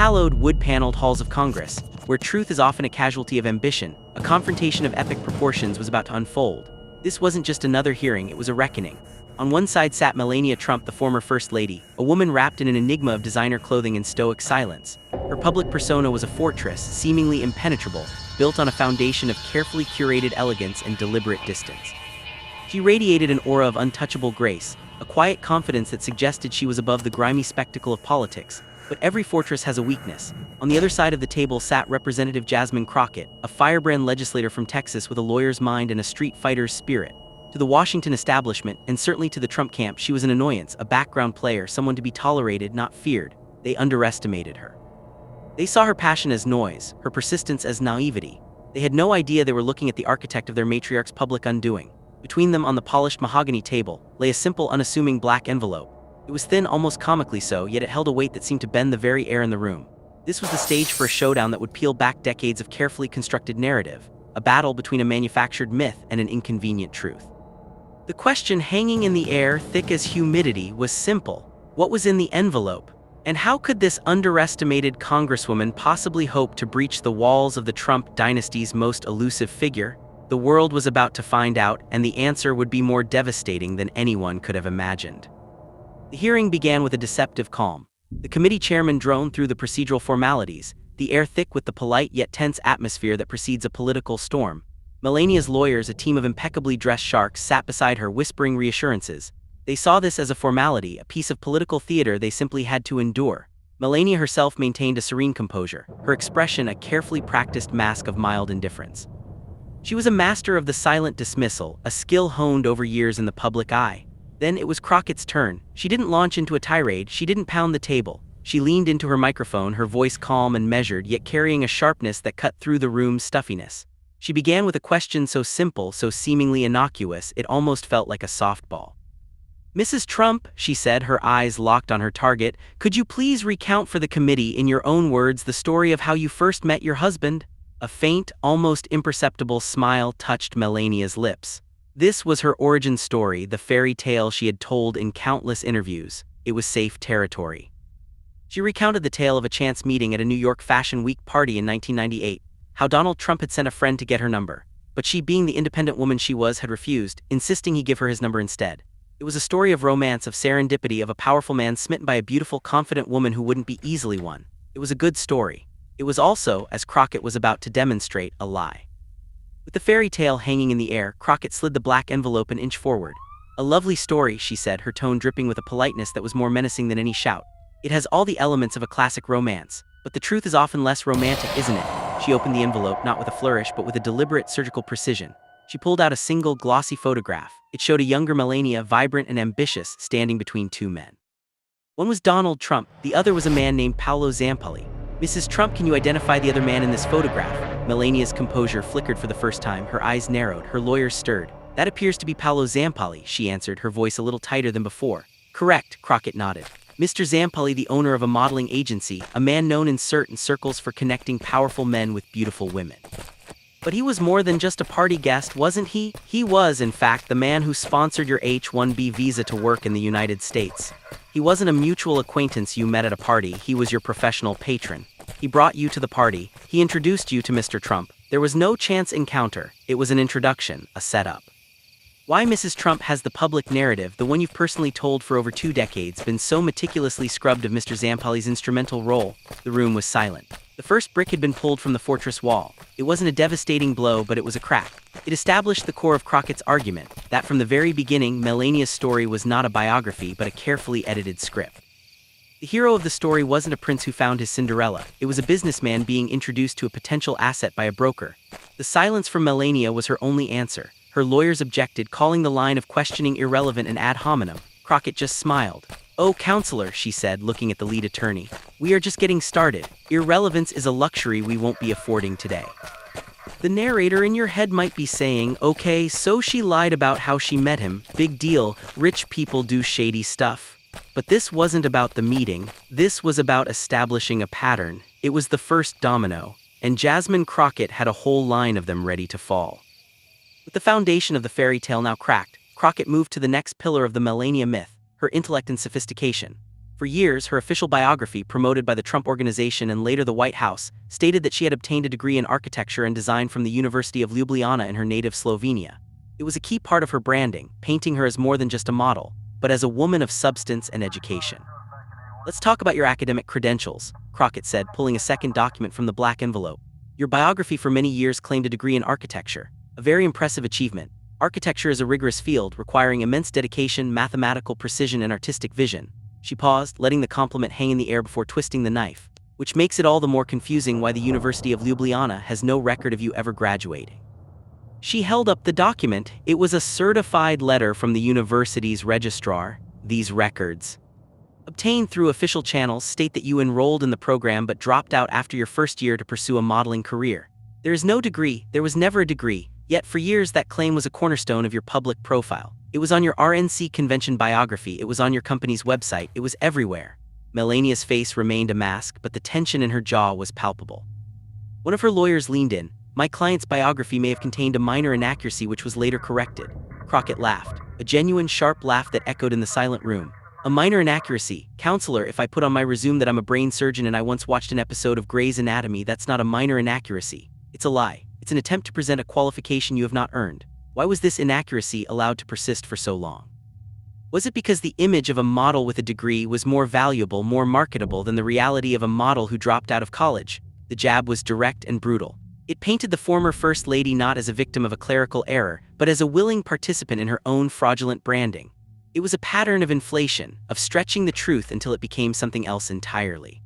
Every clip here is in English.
hallowed wood-paneled halls of Congress, where truth is often a casualty of ambition, a confrontation of epic proportions was about to unfold. This wasn't just another hearing, it was a reckoning. On one side sat Melania Trump, the former First Lady, a woman wrapped in an enigma of designer clothing and stoic silence. Her public persona was a fortress, seemingly impenetrable, built on a foundation of carefully curated elegance and deliberate distance. She radiated an aura of untouchable grace, a quiet confidence that suggested she was above the grimy spectacle of politics. But every fortress has a weakness. On the other side of the table sat Representative Jasmine Crockett, a firebrand legislator from Texas with a lawyer's mind and a street fighter's spirit. To the Washington establishment, and certainly to the Trump camp, she was an annoyance, a background player, someone to be tolerated, not feared. They underestimated her. They saw her passion as noise, her persistence as naivety. They had no idea they were looking at the architect of their matriarch's public undoing. Between them on the polished mahogany table lay a simple, unassuming black envelope. It was thin, almost comically so, yet it held a weight that seemed to bend the very air in the room. This was the stage for a showdown that would peel back decades of carefully constructed narrative, a battle between a manufactured myth and an inconvenient truth. The question hanging in the air, thick as humidity, was simple. What was in the envelope? And how could this underestimated congresswoman possibly hope to breach the walls of the Trump dynasty's most elusive figure? The world was about to find out, and the answer would be more devastating than anyone could have imagined. The hearing began with a deceptive calm. The committee chairman droned through the procedural formalities, the air thick with the polite yet tense atmosphere that precedes a political storm. Melania's lawyers, a team of impeccably dressed sharks, sat beside her, whispering reassurances. They saw this as a formality, a piece of political theater they simply had to endure. Melania herself maintained a serene composure, her expression a carefully practiced mask of mild indifference. She was a master of the silent dismissal, a skill honed over years in the public eye. Then it was Crockett's turn. She didn't launch into a tirade, she didn't pound the table. She leaned into her microphone, her voice calm and measured, yet carrying a sharpness that cut through the room's stuffiness. She began with a question so simple, so seemingly innocuous, it almost felt like a softball. "Mrs. Trump," she said, her eyes locked on her target, "could you please recount for the committee in your own words the story of how you first met your husband?" A faint, almost imperceptible smile touched Melania's lips. This was her origin story, the fairy tale she had told in countless interviews. It was safe territory. She recounted the tale of a chance meeting at a New York Fashion Week party in 1998, how Donald Trump had sent a friend to get her number, but she, being the independent woman she was, had refused, insisting he give her his number instead. It was a story of romance, of serendipity, of a powerful man smitten by a beautiful, confident woman who wouldn't be easily won. It was a good story. It was also, as Crockett was about to demonstrate, a lie. With the fairy tale hanging in the air, Crockett slid the black envelope an inch forward. "A lovely story," she said, her tone dripping with a politeness that was more menacing than any shout. "It has all the elements of a classic romance, but the truth is often less romantic, isn't it?" She opened the envelope, not with a flourish, but with a deliberate surgical precision. She pulled out a single, glossy photograph. It showed a younger Melania, vibrant and ambitious, standing between two men. One was Donald Trump, the other was a man named Paolo Zampalli. "Mrs. Trump, can you identify the other man in this photograph?" Melania's composure flickered for the first time, her eyes narrowed, her lawyers stirred. "That appears to be Paolo Zampalli," she answered, her voice a little tighter than before. "Correct," Crockett nodded. "Mr. Zampalli, the owner of a modeling agency, a man known in certain circles for connecting powerful men with beautiful women. But he was more than just a party guest, wasn't he? He was, in fact, the man who sponsored your H-1B visa to work in the United States. He wasn't a mutual acquaintance you met at a party, he was your professional patron. He brought you to the party, he introduced you to Mr. Trump. There was no chance encounter, it was an introduction, a setup." Why Mrs. Trump has the public narrative, the one you've personally told for over 2 decades, been so meticulously scrubbed of Mr. Zampalli's instrumental role? The room was silent. The first brick had been pulled from the fortress wall. It wasn't a devastating blow, but it was a crack. It established the core of Crockett's argument, that from the very beginning, Melania's story was not a biography, but a carefully edited script. The hero of the story wasn't a prince who found his Cinderella. It was a businessman being introduced to a potential asset by a broker. The silence from Melania was her only answer. Her lawyers objected, calling the line of questioning irrelevant and ad hominem. Crockett just smiled. "Oh, counselor," she said, looking at the lead attorney, "we are just getting started. Irrelevance is a luxury we won't be affording today." The narrator in your head might be saying, "Okay, so she lied about how she met him. Big deal, rich people do shady stuff." But this wasn't about the meeting. This was about establishing a pattern. It was the first domino, and Jasmine Crockett had a whole line of them ready to fall. With the foundation of the fairy tale now cracked, Crockett moved to the next pillar of the Melania myth, her intellect and sophistication. For years, her official biography, promoted by the Trump Organization and later the White House, stated that she had obtained a degree in architecture and design from the University of Ljubljana in her native Slovenia. It was a key part of her branding, painting her as more than just a model, but as a woman of substance and education. "Let's talk about your academic credentials," Crockett said, pulling a second document from the black envelope. "Your biography for many years claimed a degree in architecture, a very impressive achievement. Architecture is a rigorous field requiring immense dedication, mathematical precision, and artistic vision." She paused, letting the compliment hang in the air before twisting the knife, which makes it all the more confusing why the University of Ljubljana has no record of you ever graduating. She held up the document. It was a certified letter from the university's registrar. "These records, obtained through official channels, state that you enrolled in the program but dropped out after your first year to pursue a modeling career. There is no degree, there was never a degree, yet for years that claim was a cornerstone of your public profile. It was on your RNC convention biography, it was on your company's website, it was everywhere." Melania's face remained a mask, but the tension in her jaw was palpable. One of her lawyers leaned in. "My client's biography may have contained a minor inaccuracy which was later corrected." Crockett laughed, a genuine sharp laugh that echoed in the silent room. "A minor inaccuracy? Counselor, if I put on my resume that I'm a brain surgeon and I once watched an episode of Grey's Anatomy, that's not a minor inaccuracy. It's a lie. It's an attempt to present a qualification you have not earned. Why was this inaccuracy allowed to persist for so long? Was it because the image of a model with a degree was more valuable, more marketable than the reality of a model who dropped out of college?" The jab was direct and brutal. It painted the former First Lady not as a victim of a clerical error, but as a willing participant in her own fraudulent branding. It was a pattern of inflation, of stretching the truth until it became something else entirely.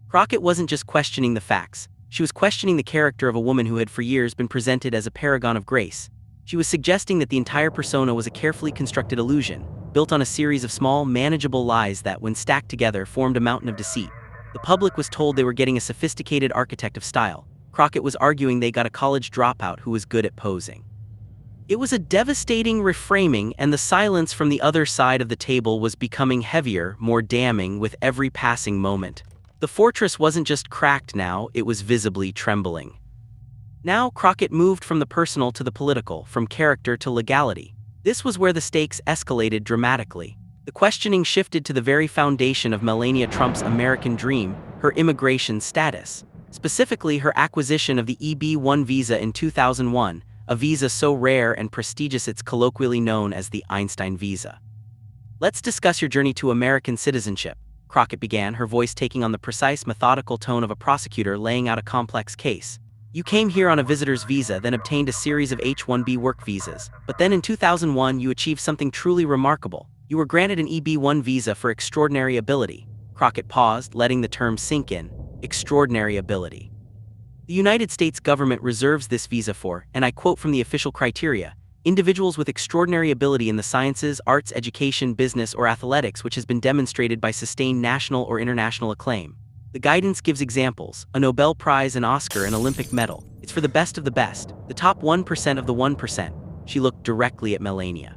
Crockett wasn't just questioning the facts. She was questioning the character of a woman who had for years been presented as a paragon of grace. She was suggesting that the entire persona was a carefully constructed illusion, built on a series of small, manageable lies that, when stacked together, formed a mountain of deceit. The public was told they were getting a sophisticated architect of style. Crockett was arguing they got a college dropout who was good at posing. It was a devastating reframing, and the silence from the other side of the table was becoming heavier, more damning with every passing moment. The fortress wasn't just cracked now, it was visibly trembling. Now Crockett moved from the personal to the political, from character to legality. This was where the stakes escalated dramatically. The questioning shifted to the very foundation of Melania Trump's American dream, her immigration status. Specifically, her acquisition of the EB-1 visa in 2001, a visa so rare and prestigious it's colloquially known as the Einstein visa. "Let's discuss your journey to American citizenship," Crockett began, her voice taking on the precise, methodical tone of a prosecutor laying out a complex case. "You came here on a visitor's visa, then obtained a series of H-1B work visas. But then in 2001 you achieved something truly remarkable. You were granted an EB-1 visa for extraordinary ability." Crockett paused, letting the term sink in. Extraordinary ability. "The United States government reserves this visa for," and I quote from the official criteria, "individuals with extraordinary ability in the sciences, arts, education, business, or athletics which has been demonstrated by sustained national or international acclaim." The guidance gives examples: a Nobel Prize, an Oscar, an Olympic medal. It's for the best of the best, the top 1% of the 1%. She looked directly at Melania.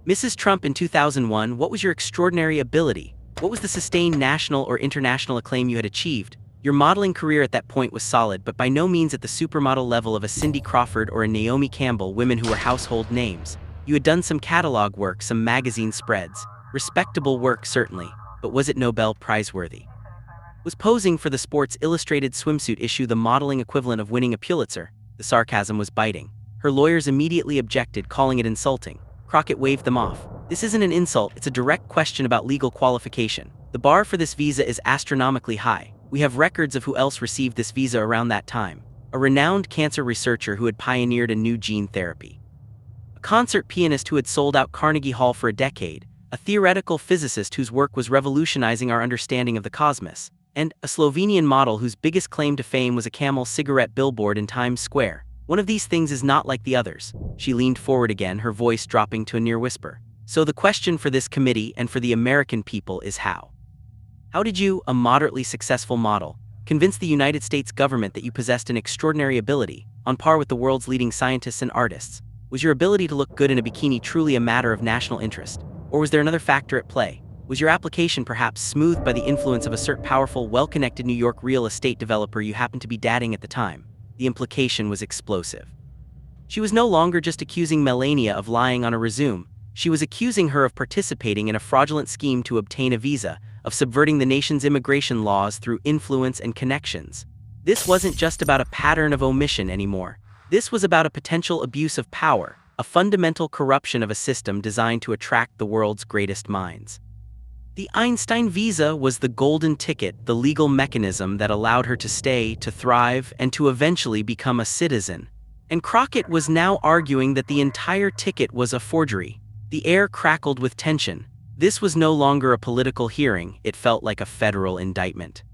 "Mrs. Trump, in 2001, what was your extraordinary ability? What was the sustained national or international acclaim you had achieved? Your modeling career at that point was solid, but by no means at the supermodel level of a Cindy Crawford or a Naomi Campbell, women who were household names. You had done some catalog work, some magazine spreads. Respectable work, certainly, but was it Nobel Prize worthy? Was posing for the Sports Illustrated swimsuit issue the modeling equivalent of winning a Pulitzer?" The sarcasm was biting. Her lawyers immediately objected, calling it insulting. Crockett waved them off. "This isn't an insult, it's a direct question about legal qualification. The bar for this visa is astronomically high. We have records of who else received this visa around that time. A renowned cancer researcher who had pioneered a new gene therapy. A concert pianist who had sold out Carnegie Hall for a decade. A theoretical physicist whose work was revolutionizing our understanding of the cosmos. And a Slovenian model whose biggest claim to fame was a Camel cigarette billboard in Times Square. One of these things is not like the others." She leaned forward again, her voice dropping to a near whisper. "So the question for this committee and for the American people is how? How did you, a moderately successful model, convince the United States government that you possessed an extraordinary ability, on par with the world's leading scientists and artists? Was your ability to look good in a bikini truly a matter of national interest? Or was there another factor at play? Was your application perhaps smoothed by the influence of a certain powerful, well-connected New York real estate developer you happened to be dating at the time?" The implication was explosive. She was no longer just accusing Melania of lying on a resume. She was accusing her of participating in a fraudulent scheme to obtain a visa, of subverting the nation's immigration laws through influence and connections. This wasn't just about a pattern of omission anymore. This was about a potential abuse of power, a fundamental corruption of a system designed to attract the world's greatest minds. The Einstein visa was the golden ticket, the legal mechanism that allowed her to stay, to thrive, and to eventually become a citizen. And Crockett was now arguing that the entire ticket was a forgery. The air crackled with tension. This was no longer a political hearing, it felt like a federal indictment.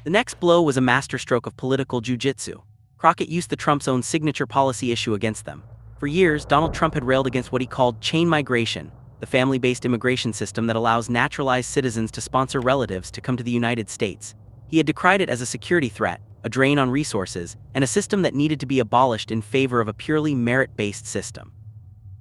The next blow was a masterstroke of political jujitsu. Crockett used the Trump's own signature policy issue against them. For years, Donald Trump had railed against what he called chain migration, the family-based immigration system that allows naturalized citizens to sponsor relatives to come to the United States. He had decried it as a security threat, a drain on resources, and a system that needed to be abolished in favor of a purely merit-based system.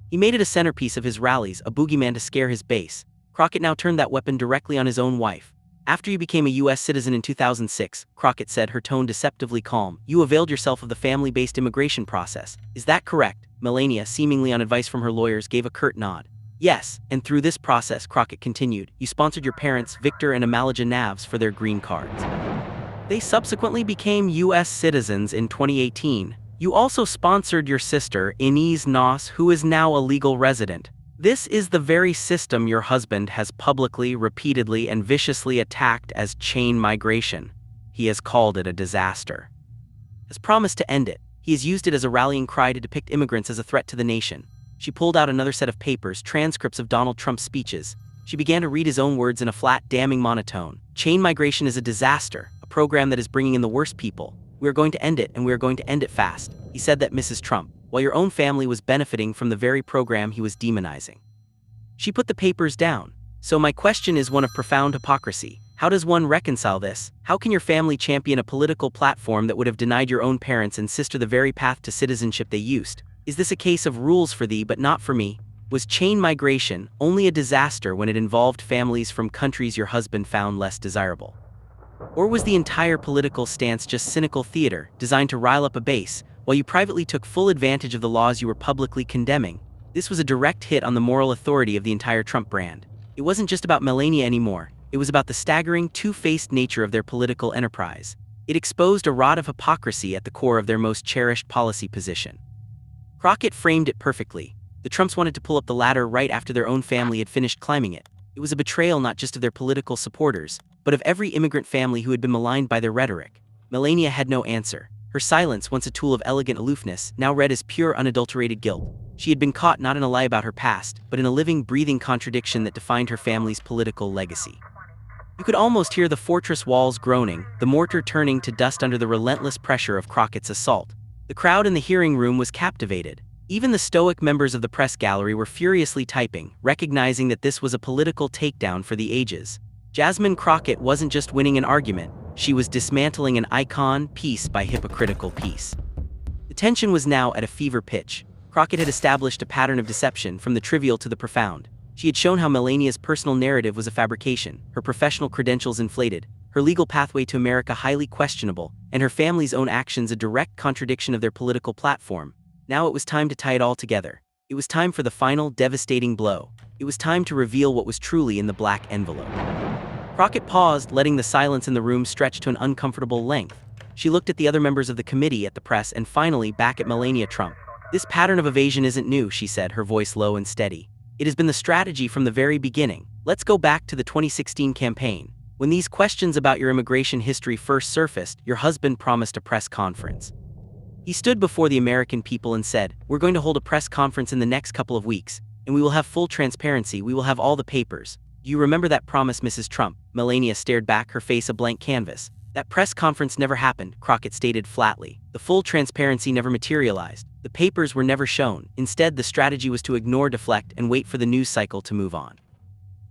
He made it a centerpiece of his rallies, a boogeyman to scare his base. Crockett now turned that weapon directly on his own wife. After you became a U.S. citizen in 2006, Crockett said, her tone deceptively calm, you availed yourself of the family-based immigration process. Is that correct? Melania, seemingly on advice from her lawyers, gave a curt nod. Yes, and through this process, Crockett continued, you sponsored your parents, Victor and Amalija Navs, for their green cards. They subsequently became U.S. citizens in 2018. You also sponsored your sister, Inez Noss, who is now a legal resident. This is the very system your husband has publicly, repeatedly, and viciously attacked as chain migration. He has called it a disaster. Has promised to end it. He has used it as a rallying cry to depict immigrants as a threat to the nation. She pulled out another set of papers, transcripts of Donald Trump's speeches. She began to read his own words in a flat, damning monotone. Chain migration is a disaster, a program that is bringing in the worst people. We are going to end it, and we are going to end it fast. He said that, Mrs. Trump, while your own family was benefiting from the very program he was demonizing. She put the papers down. So my question is one of profound hypocrisy. How does one reconcile this? How can your family champion a political platform that would have denied your own parents and sister the very path to citizenship they used? Is this a case of rules for thee but not for me? Was chain migration only a disaster when it involved families from countries your husband found less desirable? Or was the entire political stance just cynical theater, designed to rile up a base, while you privately took full advantage of the laws you were publicly condemning? This was a direct hit on the moral authority of the entire Trump brand. It wasn't just about Melania anymore, it was about the staggering, two-faced nature of their political enterprise. It exposed a rod of hypocrisy at the core of their most cherished policy position. Crockett framed it perfectly. The Trumps wanted to pull up the ladder right after their own family had finished climbing it. It was a betrayal not just of their political supporters, but of every immigrant family who had been maligned by their rhetoric. Melania had no answer. Her silence, once a tool of elegant aloofness, now read as pure, unadulterated guilt. She had been caught not in a lie about her past, but in a living, breathing contradiction that defined her family's political legacy. You could almost hear the fortress walls groaning, the mortar turning to dust under the relentless pressure of Crockett's assault. The crowd in the hearing room was captivated. Even the stoic members of the press gallery were furiously typing, recognizing that this was a political takedown for the ages. Jasmine Crockett wasn't just winning an argument, she was dismantling an icon piece by hypocritical piece. The tension was now at a fever pitch. Crockett had established a pattern of deception, from the trivial to the profound. She had shown how Melania's personal narrative was a fabrication, her professional credentials inflated, her legal pathway to America highly questionable, and her family's own actions a direct contradiction of their political platform. Now it was time to tie it all together. It was time for the final, devastating blow. It was time to reveal what was truly in the black envelope. Crockett paused, letting the silence in the room stretch to an uncomfortable length. She looked at the other members of the committee, at the press, and finally back at Melania Trump. This pattern of evasion isn't new, she said, her voice low and steady. It has been the strategy from the very beginning. Let's go back to the 2016 campaign. When these questions about your immigration history first surfaced, your husband promised a press conference. He stood before the American people and said, we're going to hold a press conference in the next couple of weeks, and we will have full transparency, we will have all the papers. Do you remember that promise, Mrs. Trump? Melania stared back, her face a blank canvas. That press conference never happened, Crockett stated flatly. The full transparency never materialized. The papers were never shown. Instead, the strategy was to ignore, deflect, and wait for the news cycle to move on.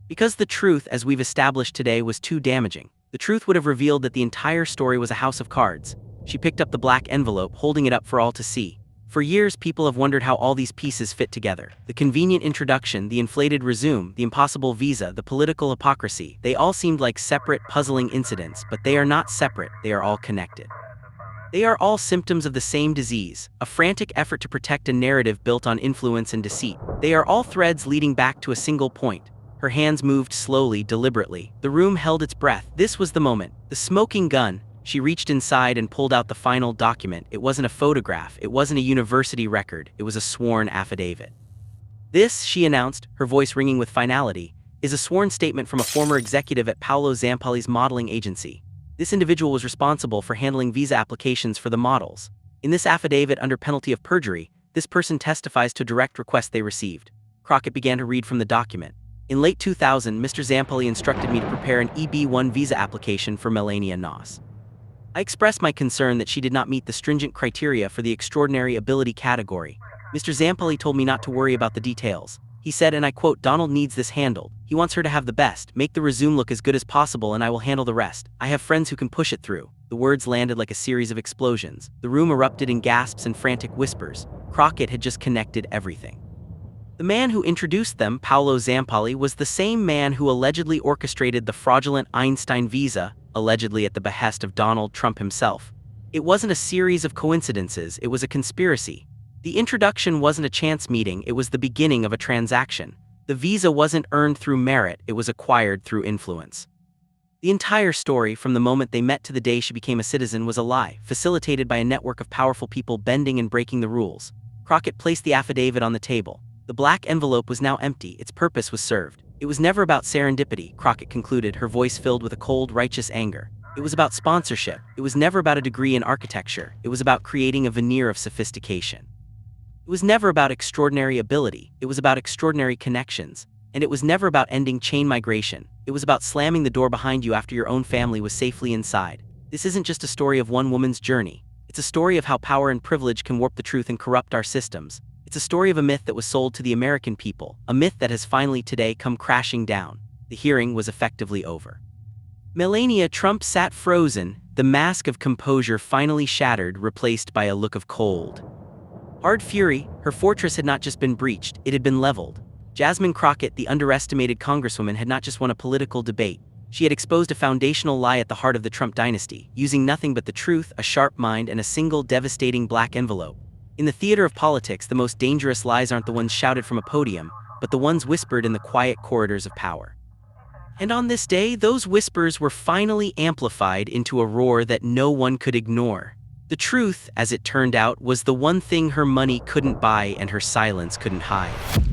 Because the truth, as we've established today, was too damaging. The truth would have revealed that the entire story was a house of cards. She picked up the black envelope, holding it up for all to see. For years, people have wondered how all these pieces fit together. The convenient introduction, the inflated resume, the impossible visa, the political hypocrisy. They all seemed like separate, puzzling incidents, but they are not separate, they are all connected. They are all symptoms of the same disease, a frantic effort to protect a narrative built on influence and deceit. They are all threads leading back to a single point. Her hands moved slowly, deliberately. The room held its breath. This was the moment. The smoking gun. She reached inside and pulled out the final document. It wasn't a photograph. It wasn't a university record. It was a sworn affidavit. This, she announced, her voice ringing with finality, is a sworn statement from a former executive at Paolo Zampalli's modeling agency. This individual was responsible for handling visa applications for the models. In this affidavit, under penalty of perjury, this person testifies to direct requests they received. Crockett began to read from the document. In late 2000, Mr. Zampalli instructed me to prepare an EB-1 visa application for Melania Trump. I expressed my concern that she did not meet the stringent criteria for the extraordinary ability category. Mr. Zampalli told me not to worry about the details. He said, and I quote, "Donald needs this handled. He wants her to have the best. Make the resume look as good as possible and I will handle the rest. I have friends who can push it through." The words landed like a series of explosions. The room erupted in gasps and frantic whispers. Crockett had just connected everything. The man who introduced them, Paolo Zampalli, was the same man who allegedly orchestrated the fraudulent Einstein visa, allegedly at the behest of Donald Trump himself. It wasn't a series of coincidences, it was a conspiracy. The introduction wasn't a chance meeting, it was the beginning of a transaction. The visa wasn't earned through merit, it was acquired through influence. The entire story, from the moment they met to the day she became a citizen, was a lie, facilitated by a network of powerful people bending and breaking the rules. Crockett placed the affidavit on the table. The black envelope was now empty, its purpose was served. It was never about serendipity, Crockett concluded, her voice filled with a cold, righteous anger. It was about sponsorship. It was never about a degree in architecture. It was about creating a veneer of sophistication. It was never about extraordinary ability. It was about extraordinary connections. And it was never about ending chain migration. It was about slamming the door behind you after your own family was safely inside. This isn't just a story of one woman's journey. It's a story of how power and privilege can warp the truth and corrupt our systems. It's a story of a myth that was sold to the American people, a myth that has finally today come crashing down. The hearing was effectively over. Melania Trump sat frozen, the mask of composure finally shattered, replaced by a look of cold, hard fury. Her fortress had not just been breached, it had been leveled. Jasmine Crockett, the underestimated congresswoman, had not just won a political debate. She had exposed a foundational lie at the heart of the Trump dynasty, using nothing but the truth, a sharp mind, and a single devastating black envelope. In the theater of politics, the most dangerous lies aren't the ones shouted from a podium, but the ones whispered in the quiet corridors of power. And on this day, those whispers were finally amplified into a roar that no one could ignore. The truth, as it turned out, was the one thing her money couldn't buy and her silence couldn't hide.